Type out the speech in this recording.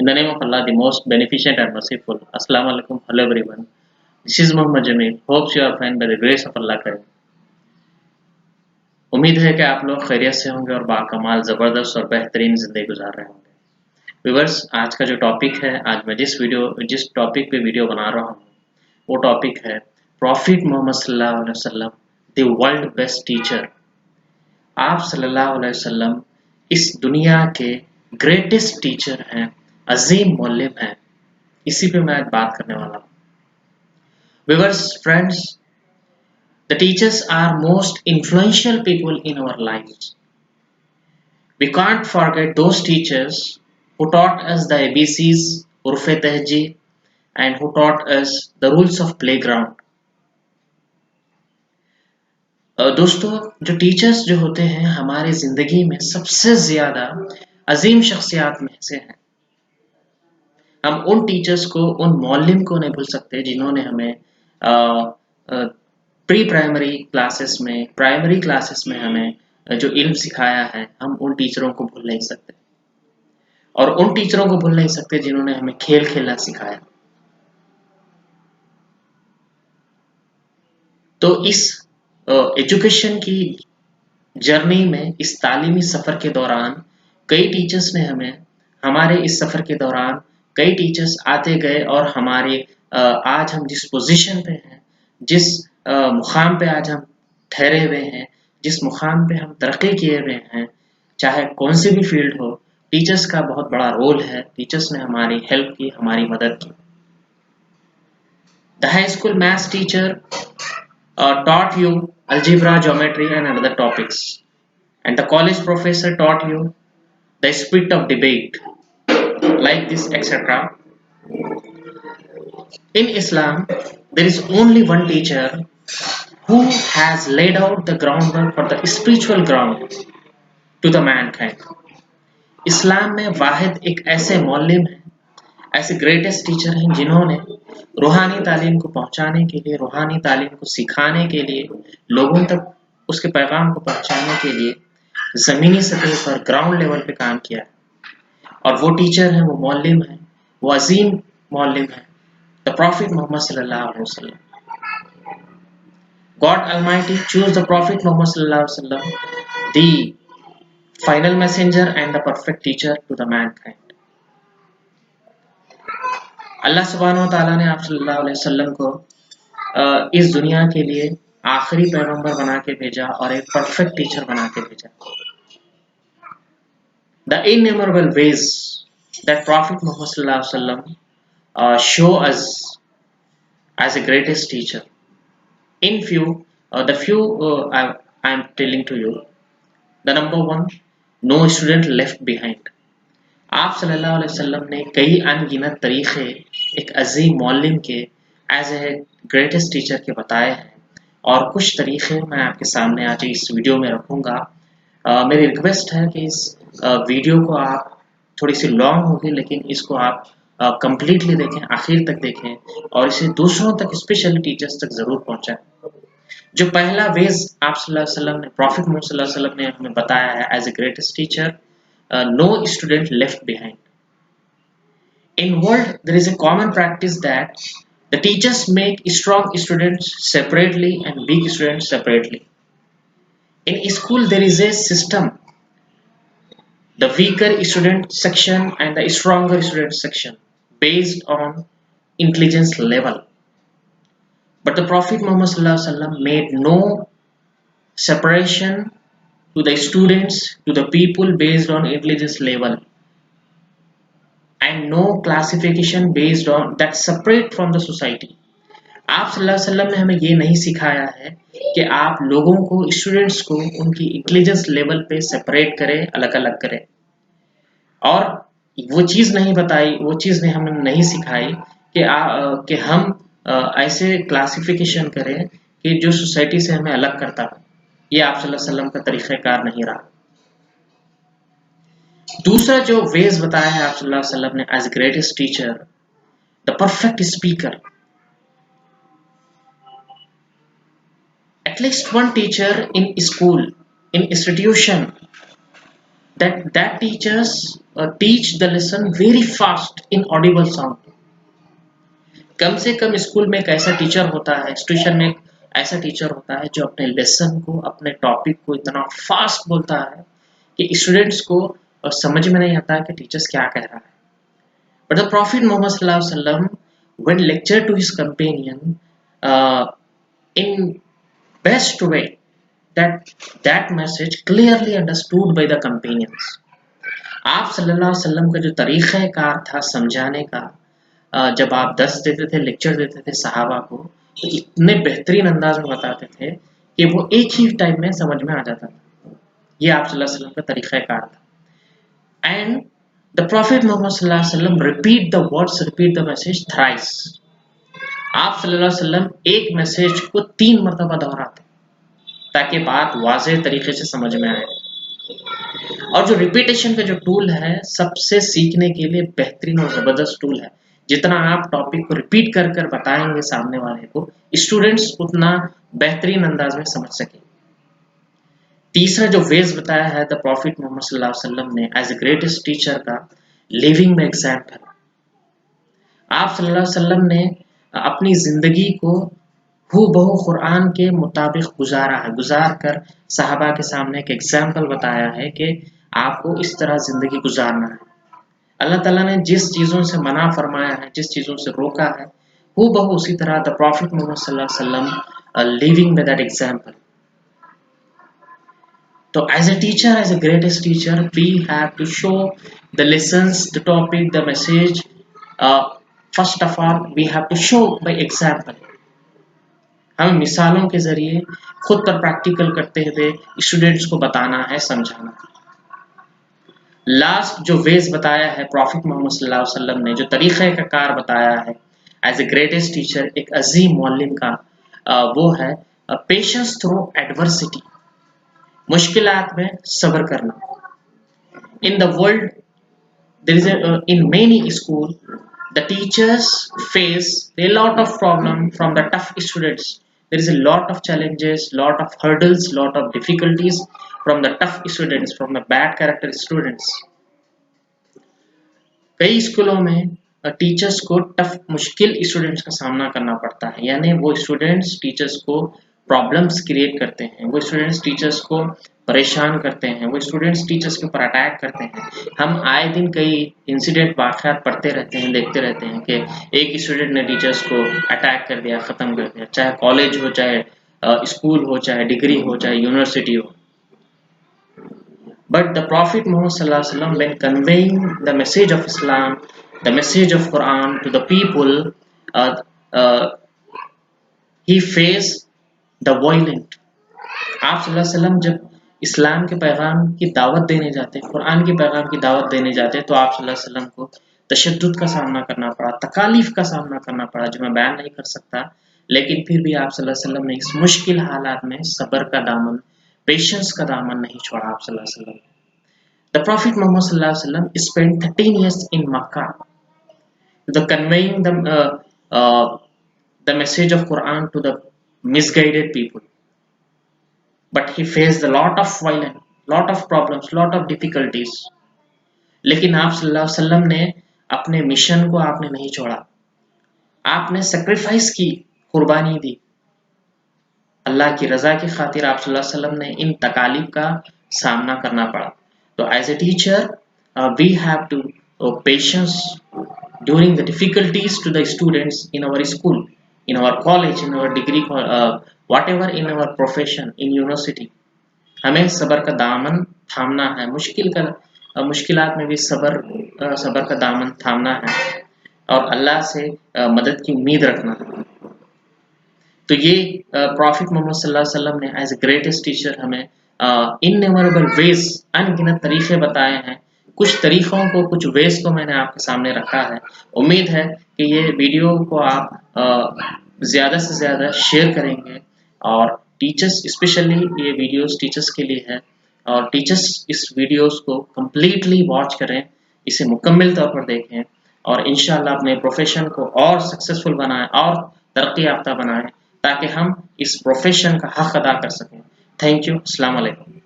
In the name of Allah, the most beneficent and merciful. Assalamu alaikum. Hello everyone. This is Muhammad Jamil. Hopes you are fine by the grace of Allah करें। उम्मीद है कि आप लोग खैरियत से होंगे और बाकमाल ज़बरदस्त और बेहतरीन ज़िंदगी गुजार रहे होंगे। व्यूअर्स, आज का जो टॉपिक है, आज मैं जिस टॉपिक पे वीडियो बना रहा हूँ वो टॉपिक है प्रॉफिट मोहम्मद सल्लल्लाहु अलैहि वसल्लम, द वर्ल्ड बेस्ट टीचर। आप सल्लल्लाहु अलैहि वसल्लम इस दुनिया के ग्रेटेस्ट टीचर हैं, अजीम मौल्लिम हैं। इसी पे मैं आज बात करने वाला हूँ। Viewers, friends, the teachers are most influential people in our lives. We can't forget those teachers who taught us the ABCs, Urfe Tehjeeb, and who taught us the rules of playground. दोस्तों, जो teachers जो होते हैं हमारी जिंदगी में सबसे ज्यादा अजीम शख्सियात में से हैं। हम उन टीचर्स को, उन मौल्लिम को नहीं भूल सकते जिन्होंने हमें प्री प्राइमरी क्लासेस में हमें जो इल्म सिखाया है, हम उन टीचरों को भूल नहीं सकते। और उन टीचरों को भूल नहीं सकते जिन्होंने हमें खेल खेलना सिखाया। तो इस एजुकेशन की जर्नी में, इस तालीमी सफ़र के दौरान कई टीचर्स ने हमारे इस सफ़र के दौरान कई टीचर्स आते गए और हमारे आज हम जिस पोजीशन पे हैं, जिस मुकाम पे आज हम ठहरे हुए हैं, जिस मुकाम पे हम तरक्की किए हुए हैं, चाहे कौन सी भी फील्ड हो, टीचर्स का बहुत बड़ा रोल है। टीचर्स ने हमारी हेल्प की, हमारी मदद की। The high school maths teacher taught you algebra, geometry and other topics, and the college professor taught you the spirit of debate, like this, etc. In Islam, there is only one teacher who has laid out the groundwork for the spiritual ground to the mankind. इस्लाम में वाहिद एक ऐसे मौल्लिम हैं, ऐसे greatest teacher हैं जिन्होंने रूहानी तालीम को पहुंचाने के लिए, रूहानी तालीम को सिखाने के लिए, लोगों तक उसके पैगाम को पहुंचाने के लिए ज़मीनी सतह पर, ग्राउंड लेवल पे काम किया है। और वो टीचर हैं, वो मौल्लिम हैं, वो अजीम मौल्लिम हैं, द प्रॉफिट मोहम्मद सल्लल्लाहु अलैहि वसल्लम। God Almighty chose the Prophet Muhammad sallallahu alaihi wasallam, the final messenger and the perfect teacher to the mankind. अल्लाह सुब्हानहू व तआला ने आप सल्लल्लाहु अलैहि वसल्लम को इस दुनिया के लिए आखिरी पैगंबर बना के भेजा और एक परफेक्ट टीचर बना के भेजा। The innumerable ways that Prophet Muhammad sallallahu alaihi wasallam show us as a greatest teacher. In the few I am telling to you, the number one, no student left behind. आप सल्लल्लाहु अलैहि वसल्लम ने कई अनगिनत तरीक़े एक अजीम मौल्लिम के एज ए ग्रेटेस्ट टीचर के बताए हैं, और कुछ तरीक़े मैं आपके सामने आज इस वीडियो में रखूँगा। मेरी रिक्वेस्ट है कि इस वीडियो को आप, थोड़ी सी लॉन्ग होगी लेकिन इसको आप कंप्लीटली देखें, आखिर तक देखें और इसे दूसरों तक, स्पेशली टीचर्स तक ज़रूर पहुँचाएं। जो पहला वेज आप सल्लल्लाहु अलैहि वसल्लम ने, प्रॉफिट मोहम्मद सल्लल्लाहु अलैहि वसल्लम ने हमें बताया है as a greatest teacher, no student left behind. In world, there is a common practice that the teachers make strong students separately and weak students separately. In school, there is a system, the weaker student section and the stronger student section, based on intelligence level. But the Prophet Muhammad sallallahu alaihi wasallam made no separation to the students, to the people based on intelligence level, and no classification based on that separate from the society. आप सल्लल्लाहु अलैहि वसल्लम ने हमें ये नहीं सिखाया है कि आप लोगों को, स्टूडेंट्स को उनकी इंटेलिजेंस लेवल पे सेपरेट करें, अलग अलग करें। और वो चीज़ नहीं बताई, वो चीज़ ने हमें नहीं सिखाई कि हम ऐसे क्लासिफिकेशन करें कि जो सोसाइटी से हमें अलग करता है। ये आप सल्लल्लाहु अलैहि वसल्लम का तरीक़ेकार नहीं रहा। दूसरा जो वेज बताया है आप सल्लल्लाहु अलैहि वसल्लम ने as greatest teacher, the perfect speaker. At least one teacher in school, in institution, that teachers teach the lesson very fast in audible sound. कम से कम स्कूल में एक ऐसा टीचर होता है, इंस्टीट्यूशन में एक ऐसा टीचर होता है जो अपने लेसन को, अपने टॉपिक को इतना फास्ट बोलता है कि स्टूडेंट्स को समझ में नहीं आता कि टीचर्स क्या कह रहा है. बट द प्रॉफिट मोहम्मद सल्लल्लाहु अलैहि वसल्लम when lectured to his companion in best way, that message clearly understood by the companions. आप सल्लल्लाहु अलैहि वसल्लम का जो तरीक़ाकार था समझाने का, जब आप दर्स देते थे, लेक्चर देते थे सहाबा को, तो इतने बेहतरीन अंदाज में बताते थे कि वो एक ही टाइम में समझ में आ जाता था. ये आप सल्लल्लाहु अलैहि वसल्लम का तरीक़ाकार था. एंड द प्रॉफिट मोहम्मद सल्लल्लाहु अलैहि वसल्लम repeat the words, repeat the message thrice. आप सल्लल्लाहु अलैहि वसल्लम एक मैसेज को 3 मरतबा दोहराते ताकि बात वाज़ेह तरीके से समझ में आए. और जो रिपीटेशन का जो टूल है सबसे सीखने के लिए बेहतरीन और ज़बरदस्त टूल है. जितना आप टॉपिक को रिपीट कर कर बताएंगे सामने वाले को, स्टूडेंट्स उतना बेहतरीन अंदाज में समझ सके. तीसरा जो वेज बताया है द प्रॉफिट मोहम्मद सल्लल्लाहु अलैहि वसल्लम ने एज ए ग्रेटेस्ट टीचर का, लिविंग में एग्जाम्पल. आप सल्लल्लाहु अलैहि वसल्लम ने अपनी जिंदगी को हूबहू कुरान के मुताबिक गुजारा है, गुजार कर सहाबा के सामने एक एग्जाम्पल बताया है कि आपको इस तरह जिंदगी गुजारना है. अल्लाह ताला ने जिस चीज़ों से मना फरमाया है, जिस चीज़ों से रोका है, हूबहू उसी तरह द प्रॉफिट मोहम्मद सल्लल्लाहु अलैहि वसल्लम लिविंग विद दैट एग्जाम्पल. तो as a teacher, as a greatest teacher, we have to show the lessons, the topic, the message. First of all we have to show by example. हमें मिसालों के जरिए खुद पर प्रैक्टिकल करते हुए students को बताना है, समझाना. लास्ट जो वेज बताया है प्रॉफिट मोहम्मद सल्लल्लाहु अलैहि वसल्लम ने, जो तरीक़ाकार बताया है एज ए ग्रेटेस्ट टीचर, एक अजीम मौलिम का, वो है पेशेंस थ्रू एडवर्सिटी. मुश्किलात में सब्र करना. In the world there is in many school the teachers face a lot of problem from the tough students. There is a lot of challenges, lot of hurdles, lot of difficulties from the tough students, from the bad character students. कई स्कूलों में teachers को tough, मुश्किल students का सामना करना पड़ता है. यानी वो स्टूडेंट्स टीचर्स को प्रॉब्लम्स क्रिएट करते हैं, वो स्टूडेंट्स टीचर्स को परेशान करते हैं, वो स्टूडेंट्स टीचर्स के ऊपर अटैक करते हैं. हम आए दिन कई इंसिडेंट वाक़यात पढ़ते रहते हैं, देखते रहते हैं कि एक स्टूडेंट ने टीचर्स को अटैक कर दिया, ख़त्म कर दिया. चाहे कॉलेज हो, चाहे स्कूल हो, चाहे डिग्री हो, चाहे यूनिवर्सिटी हो. बट द प्रॉफिट मोहम्मद सल्लल्लाहु अलैहि वसल्लम when conveying the message of Islam, the message of Quran to the people, he face the violent. आप सल्लल्लाहु अलैहि वसल्लम जब इस्लाम के पैगाम की दावत देने जाते हैं, कुरान के पैगाम की दावत देने जाते हैं, तो आप सल्लल्लाहु अलैहि वसल्लम को तशद्दुद का सामना करना पड़ा, तकालीफ का सामना करना पड़ा, जो मैं बयान नहीं कर सकता. लेकिन फिर भी आप सल्लल्लाहु अलैहि वसल्लम ने इस मुश्किल हालात में सब्र का दामन, पेशेंस का दामन नहीं छोड़ा. आप सल्लल्लाहु अलैहि वसल्लम, द प्रॉफिट मोहम्मद सल्लल्लाहु अलैहि वसल्लम spent 13 years in Makkah, the conveying the message of Quran to the misguided people. But he faced a lot of violence, lot of problems, lot of difficulties. लेकिन आप सल्लल्लाहु अलैहि वसल्लम ने अपने मिशन को आपने नहीं छोड़ा. आपने सेक्रीफाइस की, कुर्बानी दी. अल्लाह की रजा की खातिर आप सल्लल्लाहु अलैहि वसल्लम ने इन तकालीफ का सामना करना पड़ा. तो as a teacher we have to patience during the difficulties to the students in our school, in our college, in our degree, whatever in our profession, in university. हमें सब्र का दामन थामना है. मुश्किलात में भी सब्र का दामन थामना है और अल्लाह से मदद की उम्मीद रखना है. तो ये प्रॉफिट मोहम्मद सल्लल्लाहु अलैहि वसल्लम ने एज ए ग्रेटेस्ट टीचर हमें इनन्यूमरेबल वेज, अनगिनत तरीके बताए हैं. कुछ तरीक़ों को, कुछ वेज को मैंने आपके सामने रखा है. उम्मीद है कि ये वीडियो को आप ज़्यादा से ज़्यादा शेयर करेंगे और टीचर्स, स्पेशली ये वीडियोस टीचर्स के लिए है और टीचर्स इस वीडियोस को कम्प्लीटली वॉच करें, इसे मुकम्मल तौर पर देखें और इंशाअल्लाह अपने प्रोफेशन को और सक्सेसफुल बनाएं और तरक्की याफ्ता बनाएं ताकि हम इस प्रोफेशन का हक़ अदा कर सकें. Thank you. अस्सलाम वालेकुम.